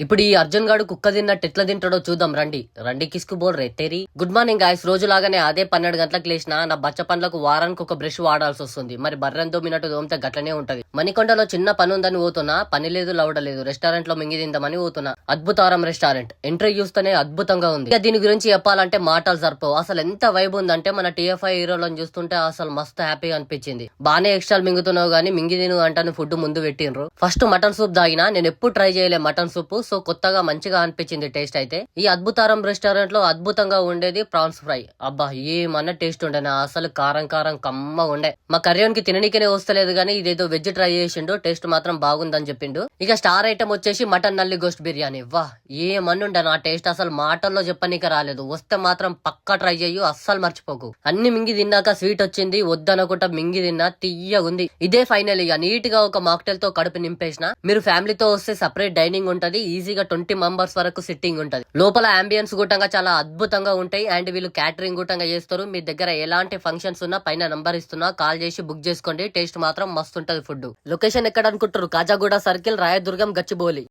ఇప్పుడు ఈ అర్జున్ గాడు కుక్క తిన్నట్టు ఎట్లా తింటాడో చూద్దాం రండి. రండి కిస్కు బోల్ రెట్టేరి. Good morning guys. రోజులాగానే అదే 12 గంటలకు లేచిన నా బచ్చ పండ్లకు వారానికి ఒక బ్రష్ వాడాల్సి వస్తుంది. మరి బర్రెన్ తోమినట్టు తోమితే గట్లనే ఉంటది. మణికొండలో చిన్న పని ఉందని పోతున్నా, పని లేదు లవడలేదు. రెస్టారెంట్ లో మింగి తిందామని పోతున్నా. అద్భుతారం రెస్టారెంట్. ఎంట్రీ చూస్తేనే అద్భుతంగా ఉంది. ఇక దీని గురించి చెప్పాలంటే మాటలు సరిపోవు. అసలు ఎంత వైబ్ ఉందంటే మన టీఎఫ్ఐ హీరోలను చూస్తుంటే అసలు మస్తు హ్యాపీగా అనిపించింది. బానే ఎక్స్ట్రా మింగుతున్నావు గానీ మింగి తిను అంటాను ఫుడ్ ముందు పెట్టిండ్రు. ఫస్ట్ మటన్ సూప్ తాగినా, నేను ఎప్పుడు ట్రై చేయలే మటన్ సూప్. సో కొత్తగా మంచిగా అనిపించింది టేస్ట్ అయితే. ఈ అద్భుతారం రెస్టారెంట్ లో అద్భుతంగా ఉండేది ప్రాన్స్ ఫ్రై. అబ్బా ఏమన్నా టేస్ట్ ఉండేనా, అసలు కారం కారం కమ్మ ఉండే. మా కర్రీకి తిననీకనే వస్తలేదు గానీ ఇదేదో వెజ్ ట్రై చేసిండు, టేస్ట్ మాత్రం బాగుందని చెప్పిండు. ఇక స్టార్ ఐటమ్ వచ్చేసి మటన్ నల్లి గోస్ట్ బిర్యానీ. వా ఏమన్నుండే నా టేస్ట్ అసలు మాటల్లో చెప్పనీక రాలేదు. వస్తే మాత్రం పక్కా ట్రై చేయు, అస్సలు మర్చిపోకు. అన్ని మింగి తిన్నాక స్వీట్ వచ్చింది, వద్దనకుండా మింగి తిన్నా తీయగుంది. ఇదే ఫైనల్. ఇక నీట్ గా ఒక మాక్టైల్ తో కడుపు నింపేసిన. మీరు ఫ్యామిలీతో వస్తే సపరేట్ డైనింగ్ ఉంటది, ఈజీగా 20 మెంబర్స్ వరకు సిట్టింగ్ ఉంటది. లోపల అంబియన్స్ గుట్టంగా చాలా అద్భుతంగా ఉంటాయి. అండ్ వీళ్ళు క్యాటరింగ్ గుట్టంగా చేస్తారు. మీ దగ్గర ఎలాంటి ఫంక్షన్స్ ఉన్నా పైన నంబర్ ఇస్తున్నా, కాల్ చేసి బుక్ చేసుకోండి. టేస్ట్ మాత్రం మస్తు ఉంటది ఫుడ్. లొకేషన్ ఎక్కడ అనుకుంటారు? కాజాగూడ సర్కిల్, రాయదుర్గం, గచ్చిబౌలి.